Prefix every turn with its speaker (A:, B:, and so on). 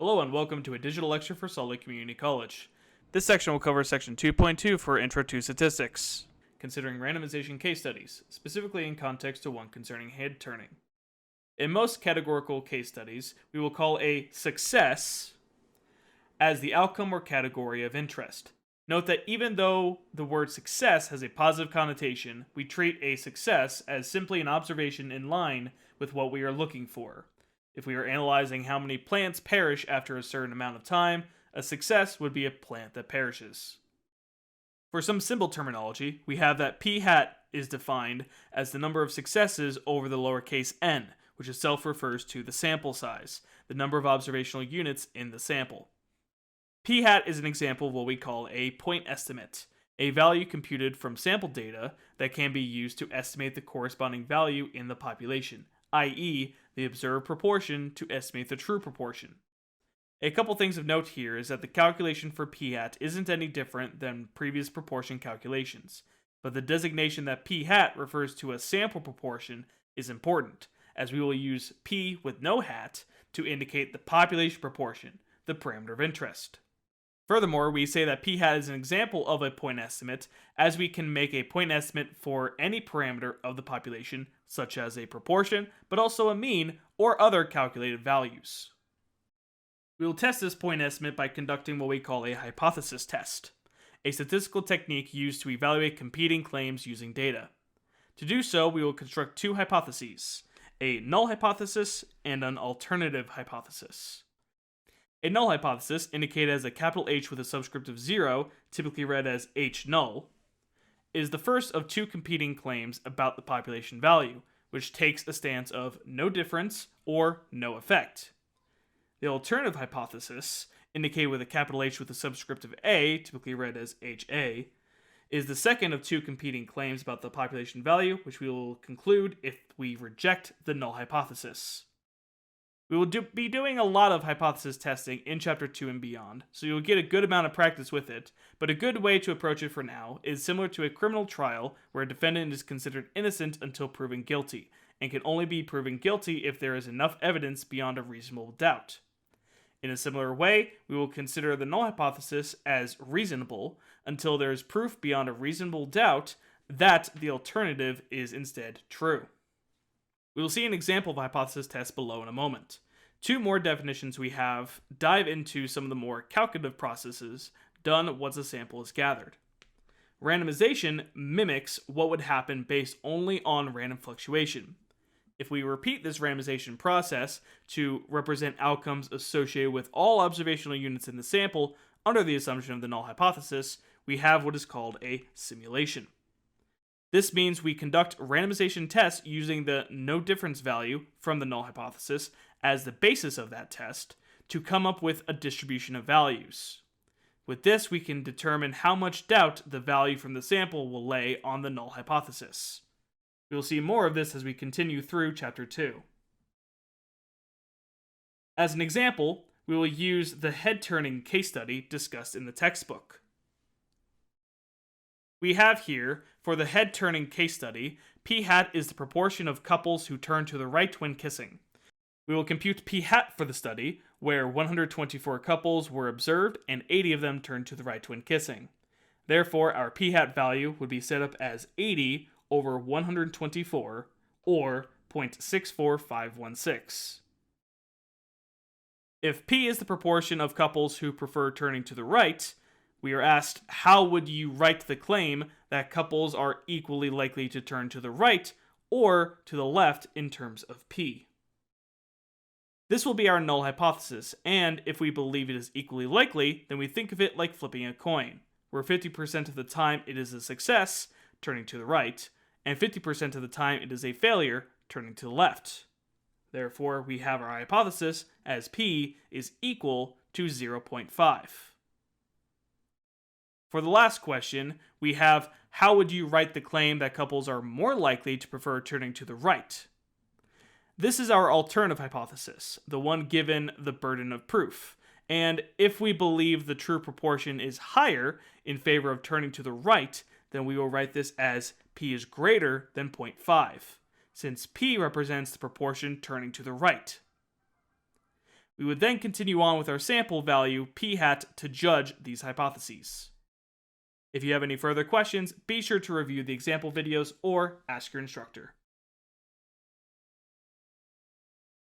A: Hello and welcome to a digital lecture for Salt Lake Community College. This section will cover section 2.2 for Intro to Statistics, considering randomization case studies, specifically in context to one concerning head turning. In most categorical case studies, we will call a success as the outcome or category of interest. Note that even though the word success has a positive connotation, we treat a success as simply an observation in line with what we are looking for. If we are analyzing how many plants perish after a certain amount of time, a success would be a plant that perishes. For some symbol terminology, we have that p hat is defined as the number of successes over the lowercase n, which itself refers to the sample size, the number of observational units in the sample. P hat is an example of what we call a point estimate, a value computed from sample data that can be used to estimate the corresponding value in the population, i.e., the observed proportion to estimate the true proportion. A couple things of note here is that the calculation for p hat isn't any different than previous proportion calculations, but the designation that p hat refers to a sample proportion is important, as we will use p with no hat to indicate the population proportion, the parameter of interest. Furthermore, we say that p hat is an example of a point estimate, as we can make a point estimate for any parameter of the population, such as a proportion, but also a mean or other calculated values. We will test this point estimate by conducting what we call a hypothesis test, a statistical technique used to evaluate competing claims using data. To do so, we will construct two hypotheses, a null hypothesis and an alternative hypothesis. A null hypothesis, indicated as a capital H with a subscript of 0, typically read as H null, is the first of two competing claims about the population value, which takes a stance of no difference or no effect. The alternative hypothesis, indicated with a capital H with a subscript of A, typically read as HA, is the second of two competing claims about the population value, which we will conclude if we reject the null hypothesis. We will be doing a lot of hypothesis testing in Chapter 2 and beyond, so you'll get a good amount of practice with it, but a good way to approach it for now is similar to a criminal trial where a defendant is considered innocent until proven guilty, and can only be proven guilty if there is enough evidence beyond a reasonable doubt. In a similar way, we will consider the null hypothesis as reasonable until there is proof beyond a reasonable doubt that the alternative is instead true. We will see an example of hypothesis test below in a moment. Two more definitions we have dive into some of the more calculative processes done once a sample is gathered. Randomization mimics what would happen based only on random fluctuation. If we repeat this randomization process to represent outcomes associated with all observational units in the sample under the assumption of the null hypothesis, we have what is called a simulation. This means we conduct randomization tests using the no difference value from the null hypothesis as the basis of that test to come up with a distribution of values. With this, we can determine how much doubt the value from the sample will lay on the null hypothesis. We will see more of this as we continue through Chapter 2. As an example, we will use the head-turning case study discussed in the textbook. We have here, for the head-turning case study, p hat is the proportion of couples who turn to the right when kissing. We will compute p hat for the study, where 124 couples were observed and 80 of them turned to the right when kissing. Therefore, our p hat value would be set up as 80 over 124, or 0.64516. If p is the proportion of couples who prefer turning to the right, we are asked, how would you write the claim that couples are equally likely to turn to the right or to the left in terms of p? This will be our null hypothesis, and if we believe it is equally likely, then we think of it like flipping a coin, where 50% of the time it is a success, turning to the right, and 50% of the time it is a failure, turning to the left. Therefore, we have our hypothesis as p is equal to 0.5. For the last question, we have, how would you write the claim that couples are more likely to prefer turning to the right? This is our alternative hypothesis, the one given the burden of proof. And if we believe the true proportion is higher in favor of turning to the right, then we will write this as p is greater than 0.5, since p represents the proportion turning to the right. We would then continue on with our sample value p hat to judge these hypotheses. If you have any further questions, be sure to review the example videos or ask your instructor.